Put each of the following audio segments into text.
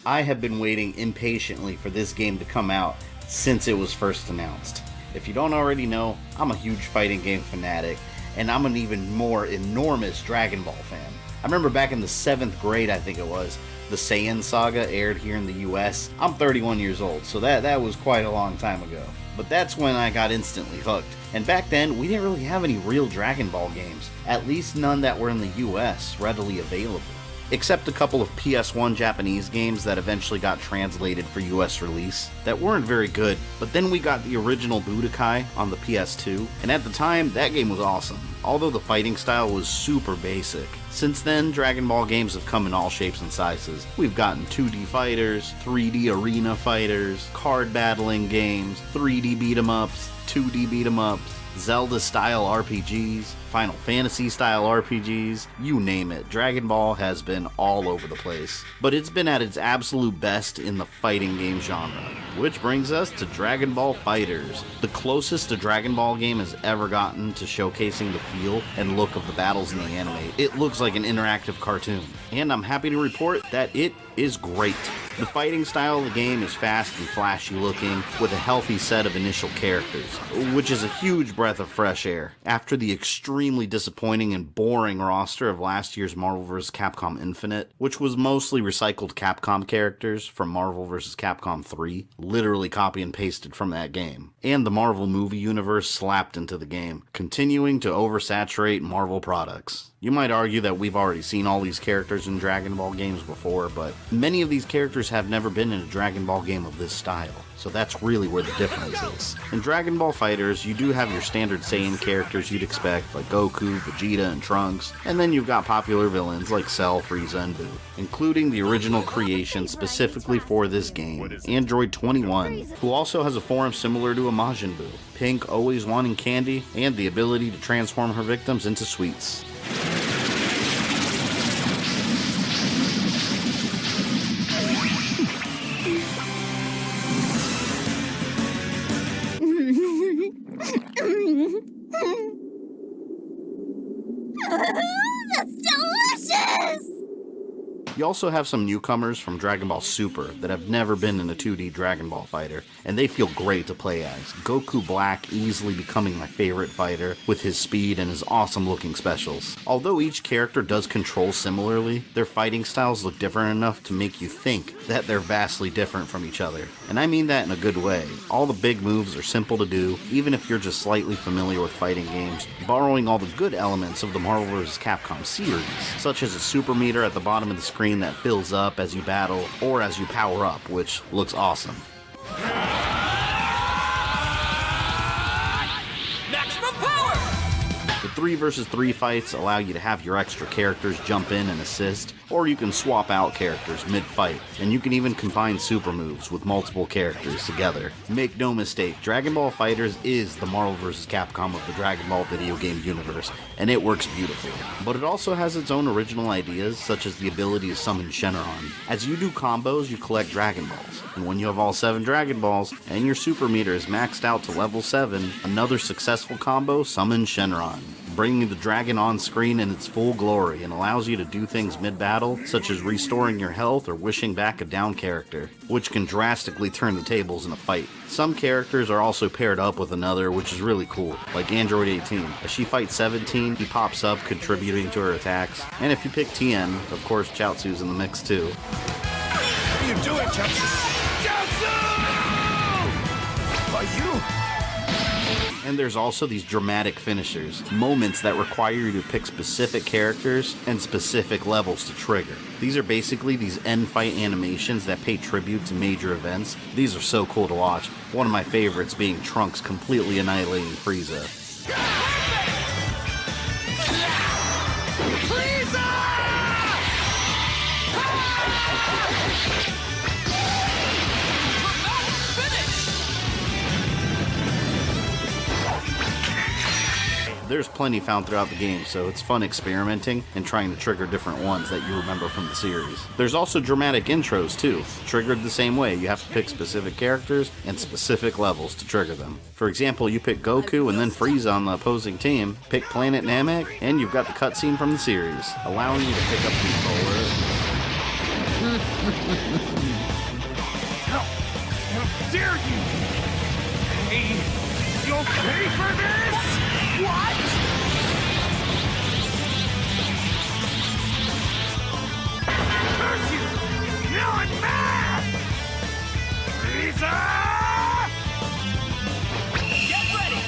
I have been waiting impatiently for this game to come out since it was first announced. If you don't already know, I'm a huge fighting game fanatic, and I'm an even more enormous Dragon Ball fan. I remember back in the 7th grade, I think it was, the Saiyan saga aired here in the US. I'm 31 years old, so that was quite a long time ago. But that's when I got instantly hooked. And back then, we didn't really have any real Dragon Ball games, at least none that were in the US readily available. Except a couple of PS1 Japanese games that eventually got translated for US release that weren't very good, but then we got the original Budokai on the PS2, and at the time, that game was awesome, although the fighting style was super basic. Since then, Dragon Ball games have come in all shapes and sizes. We've gotten 2D fighters, 3D arena fighters, card battling games, 3D beat-em-ups, 2D beat-em-ups, Zelda-style RPGs, Final Fantasy-style RPGs, you name it. Dragon Ball has been all over the place. But it's been at its absolute best in the fighting game genre. Which brings us to Dragon Ball FighterZ, the closest a Dragon Ball game has ever gotten to showcasing the feel and look of the battles in the anime. It looks like an interactive cartoon. And I'm happy to report that it is great. The fighting style of the game is fast and flashy looking, with a healthy set of initial characters, which is a huge breath of fresh air. After the extremely disappointing and boring roster of last year's Marvel vs. Capcom Infinite, which was mostly recycled Capcom characters from Marvel vs. Capcom 3, literally copy and pasted from that game, and the Marvel movie universe slapped into the game, continuing to oversaturate Marvel products. You might argue that we've already seen all these characters in Dragon Ball games before, but many of these characters have never been in a Dragon Ball game of this style, so that's really where the difference is. In Dragon Ball FighterZ, you do have your standard Saiyan characters you'd expect, like Goku, Vegeta, and Trunks, and then you've got popular villains like Cell, Frieza, and Buu, including the original creation specifically for this game, Android 21, who also has a form similar to a Majin Buu, Pink always wanting candy, and the ability to transform her victims into sweets. That's delicious! You also have some newcomers from Dragon Ball Super that have never been in a 2D Dragon Ball fighter, and they feel great to play as. Goku Black easily becoming my favorite fighter with his speed and his awesome looking specials. Although each character does control similarly, their fighting styles look different enough to make you think that they're vastly different from each other. And I mean that in a good way. All the big moves are simple to do, even if you're just slightly familiar with fighting games, borrowing all the good elements of the Marvel vs. Capcom series, such as a super meter at the bottom of the screen that fills up as you battle or as you power up, which looks awesome. Maximum power! The 3 vs 3 fights allow you to have your extra characters jump in and assist, or you can swap out characters mid-fight, and you can even combine super moves with multiple characters together. Make no mistake, Dragon Ball FighterZ is the Marvel vs. Capcom of the Dragon Ball video game universe, and it works beautifully. But it also has its own original ideas, such as the ability to summon Shenron. As you do combos, you collect Dragon Balls, and when you have all 7 Dragon Balls, and your super meter is maxed out to level 7, another successful combo summons Shenron, bringing the dragon on screen in its full glory, and allows you to do things mid-battle, such as restoring your health or wishing back a down character, which can drastically turn the tables in a fight. Some characters are also paired up with another, which is really cool, like Android 18. As she fights 17, he pops up, contributing to her attacks. And if you pick Tien, of course Chaozu's in the mix too. How do you do it, Chaozu? Chaozu! Are you? And there's also these dramatic finishers, moments that require you to pick specific characters and specific levels to trigger. These are basically these end fight animations that pay tribute to major events. These are so cool to watch. One of my favorites being Trunks completely annihilating Frieza. There's plenty found throughout the game, so it's fun experimenting and trying to trigger different ones that you remember from the series. There's also dramatic intros too, triggered the same way. You have to pick specific characters and specific levels to trigger them. For example, you pick Goku and then Frieza on the opposing team, pick Planet Namek, and you've got the cutscene from the series, allowing you to pick up controller. How dare you! Hey, you'll pay for this! What? Curse you! Now I'm mad! Frieza! Get ready!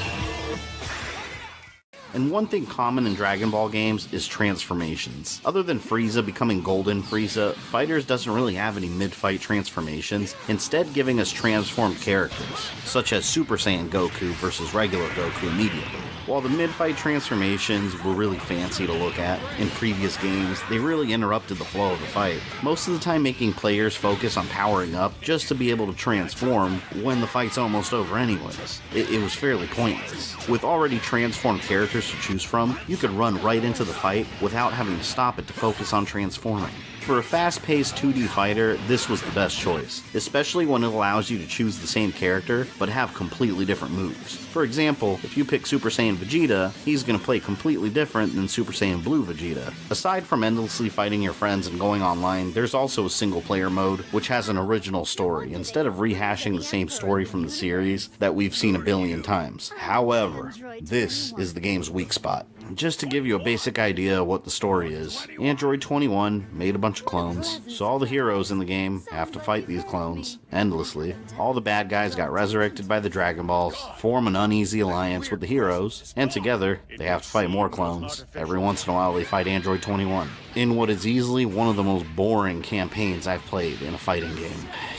And one thing common in Dragon Ball games is transformations. Other than Frieza becoming Golden Frieza, FighterZ doesn't really have any mid-fight transformations, instead giving us transformed characters, such as Super Saiyan Goku versus regular Goku immediately. While the mid-fight transformations were really fancy to look at in previous games, they really interrupted the flow of the fight, most of the time making players focus on powering up just to be able to transform when the fight's almost over anyways. It was fairly pointless. With already transformed characters to choose from, you could run right into the fight without having to stop it to focus on transforming. For a fast-paced 2D fighter, this was the best choice, especially when it allows you to choose the same character but have completely different moves. For example, if you pick Super Saiyan Vegeta, he's going to play completely different than Super Saiyan Blue Vegeta. Aside from endlessly fighting your friends and going online, there's also a single-player mode which has an original story, instead of rehashing the same story from the series that we've seen a billion times. However, this is the game's weak spot. Just to give you a basic idea of what the story is, Android 21 made a bunch of clones, so all the heroes in the game have to fight these clones endlessly. All the bad guys got resurrected by the Dragon Balls, form an uneasy alliance with the heroes, and together they have to fight more clones. Every once in a while they fight Android 21. In what is easily one of the most boring campaigns I've played in a fighting game.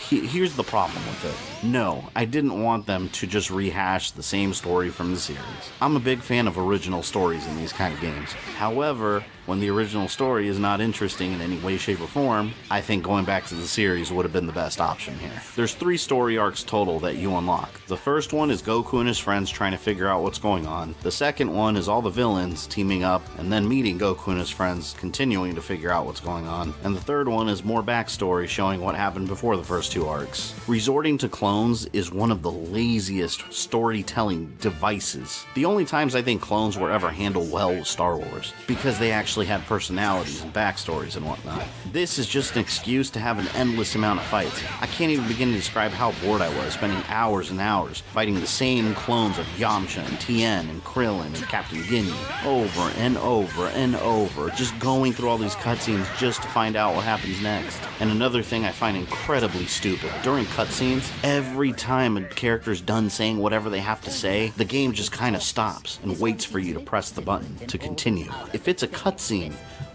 Here's the problem with it. No, I didn't want them to just rehash the same story from the series. I'm a big fan of original stories in these kind of games. However, when the original story is not interesting in any way, shape, or form, I think going back to the series would have been the best option here. There's 3 story arcs total that you unlock. The first one is Goku and his friends trying to figure out what's going on. The second one is all the villains teaming up and then meeting Goku and his friends, continuing to figure out what's going on. And the third one is more backstory showing what happened before the first 2 arcs. Resorting to clones is one of the laziest storytelling devices. The only times I think clones were ever handled well was Star Wars, because they actually had personalities and backstories and whatnot. This is just an excuse to have an endless amount of fights. I can't even begin to describe how bored I was, spending hours and hours fighting the same clones of Yamcha and Tien and Krillin and Captain Ginyu over and over and over, just going through all these cutscenes just to find out what happens next. And another thing I find incredibly stupid, during cutscenes, every time a character's done saying whatever they have to say, the game just kind of stops and waits for you to press the button to continue. If it's a cutscene,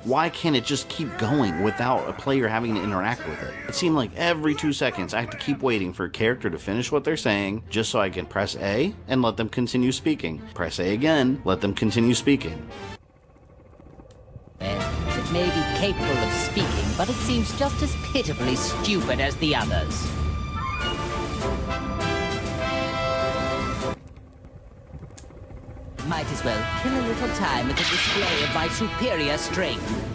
why can't it just keep going without a player having to interact with it? It seemed like every 2 seconds I have to keep waiting for a character to finish what they're saying just so I can press A and let them continue speaking. Press A again, let them continue speaking. It may be capable of speaking, but it seems just as pitifully stupid as the others. Might as well kill a little time with a display of my superior strength.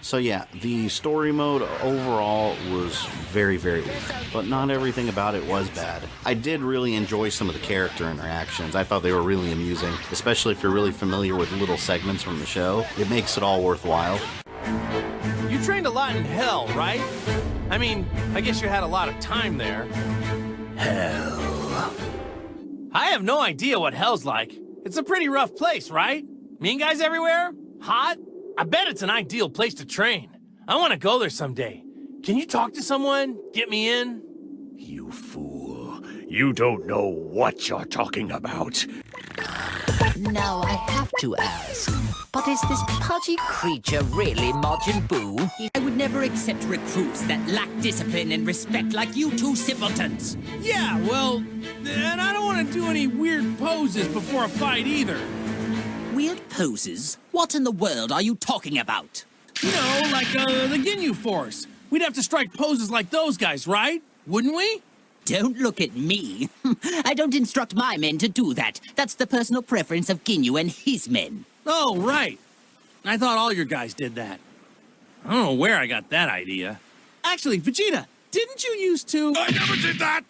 So yeah, the story mode overall was very, very weak, but not everything about it was bad. I did really enjoy some of the character interactions. I thought they were really amusing, especially if you're really familiar with little segments from the show. It makes it all worthwhile. You trained a lot in hell, right? I mean, I guess you had a lot of time there. Hell. I have no idea what hell's like. It's a pretty rough place, right? Mean guys everywhere? Hot? I bet it's an ideal place to train. I want to go there someday. Can you talk to someone? Get me in? You fool. You don't know what you're talking about. Now I have to ask, but is this pudgy creature really Majin Buu? I would never accept recruits that lack discipline and respect like you two simpletons. Yeah, well, and I don't want to do any weird poses before a fight either. Weird poses? What in the world are you talking about? You know, like the Ginyu Force. We'd have to strike poses like those guys, right? Wouldn't we? Don't look at me. I don't instruct my men to do that. That's the personal preference of Ginyu and his men. Oh, right. I thought all your guys did that. don't know where I got that idea. Actually, Vegeta, didn't you used to... I never did that!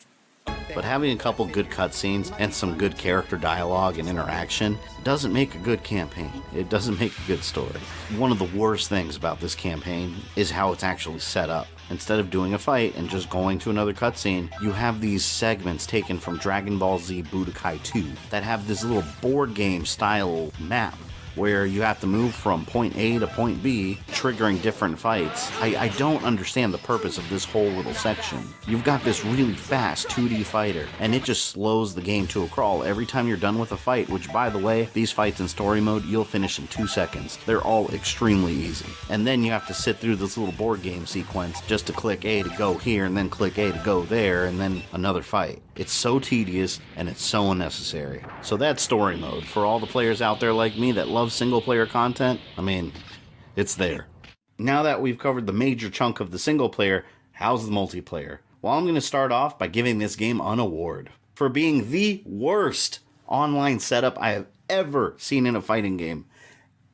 But having a couple good cutscenes and some good character dialogue and interaction doesn't make a good campaign. It doesn't make a good story. One of the worst things about this campaign is how it's actually set up. Instead of doing a fight and just going to another cutscene, you have these segments taken from Dragon Ball Z Budokai 2 that have this little board game style map where you have to move from point A to point B, triggering different fights. I don't understand the purpose of this whole little section. You've got this really fast 2D fighter, and it just slows the game to a crawl every time you're done with a fight, which, by the way, these fights in story mode, you'll finish in 2 seconds. They're all extremely easy. And then you have to sit through this little board game sequence just to click A to go here, and then click A to go there, and then another fight. It's so tedious, and it's so unnecessary. So that's story mode. For all the players out there like me that love single-player content, I mean, it's there. Now that we've covered the major chunk of the single player, how's the multiplayer? Well, I'm going to start off by giving this game an award for being the worst online setup I have ever seen in a fighting game.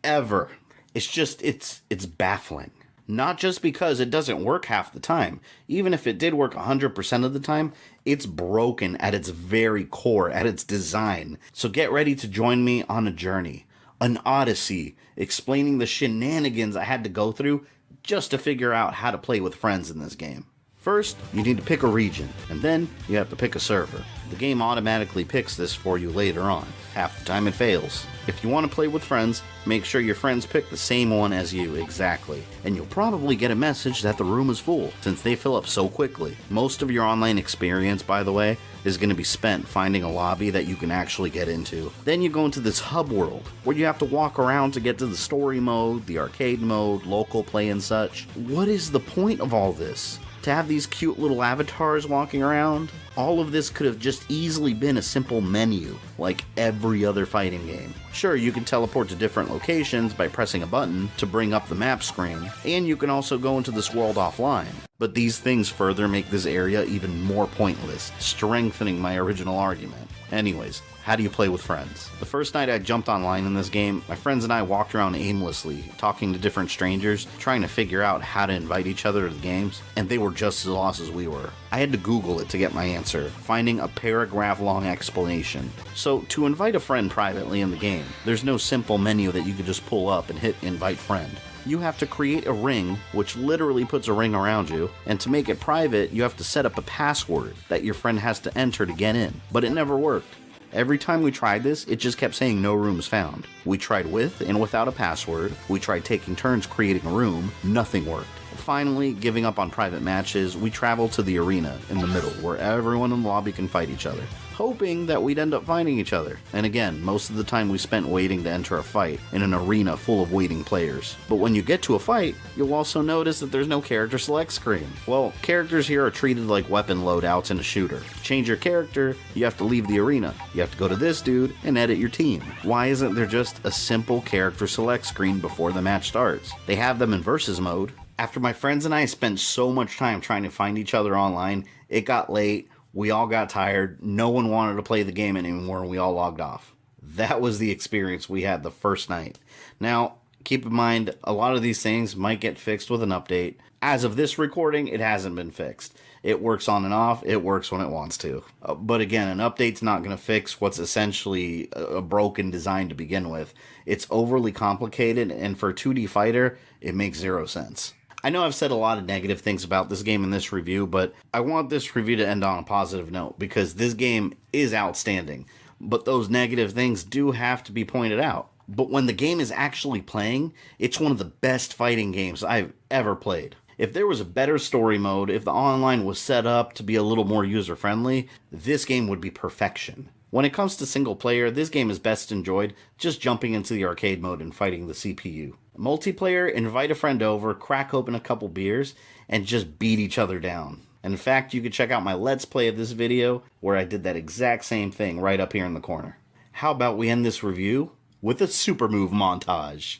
Ever. It's baffling. Not just because it doesn't work half the time. Even if it did work 100% of the time, it's broken at its very core, at its design. So get ready to join me on a journey, an odyssey, explaining the shenanigans I had to go through just to figure out how to play with friends in this game. First, you need to pick a region, and then you have to pick a server. The game automatically picks this for you later on. Half the time it fails. If you want to play with friends, make sure your friends pick the same one as you exactly, and you'll probably get a message that the room is full, since they fill up so quickly. Most of your online experience, by the way, is going to be spent finding a lobby that you can actually get into. Then you go into this hub world, where you have to walk around to get to the story mode, the arcade mode, local play and such. What is the point of all this? To have these cute little avatars walking around? All of this could have just easily been a simple menu, like every other fighting game. Sure, you can teleport to different locations by pressing a button to bring up the map screen, and you can also go into this world offline. But these things further make this area even more pointless, strengthening my original argument. Anyways, how do you play with friends? The first night I jumped online in this game, my friends and I walked around aimlessly, talking to different strangers, trying to figure out how to invite each other to the games, and they were just as lost as we were. I had to Google it to get my answer, finding a paragraph-long explanation. So, to invite a friend privately in the game, there's no simple menu that you could just pull up and hit invite friend. You have to create a ring, which literally puts a ring around you, and to make it private, you have to set up a password that your friend has to enter to get in. But it never worked. Every time we tried this, it just kept saying no rooms found. We tried with and without a password, we tried taking turns creating a room, nothing worked. Finally, giving up on private matches, we traveled to the arena in the middle, where everyone in the lobby can fight each other, hoping that we'd end up finding each other. And again, most of the time we spent waiting to enter a fight in an arena full of waiting players. But when you get to a fight, you'll also notice that there's no character select screen. Well, characters here are treated like weapon loadouts in a shooter. To change your character, you have to leave the arena. You have to go to this dude and edit your team. Why isn't there just a simple character select screen before the match starts? They have them in versus mode. After my friends and I spent so much time trying to find each other online, it got late, we all got tired, no one wanted to play the game anymore, and we all logged off. That was the experience we had the first night. Now, keep in mind, a lot of these things might get fixed with an update. As of this recording, it hasn't been fixed. It works on and off, it works when it wants to. But again, an update's not going to fix what's essentially a broken design to begin with. It's overly complicated, and for a 2D fighter, it makes zero sense. I know I've said a lot of negative things about this game in this review, but I want this review to end on a positive note, because this game is outstanding. But those negative things do have to be pointed out. But when the game is actually playing, it's one of the best fighting games I've ever played. If there was a better story mode, if the online was set up to be a little more user-friendly, this game would be perfection. When it comes to single player, this game is best enjoyed just jumping into the arcade mode and fighting the CPU. Multiplayer, invite a friend over, crack open a couple beers, and just beat each other down. In fact, you can check out my Let's Play of this video, where I did that exact same thing right up here in the corner. How about we end this review with a super move montage?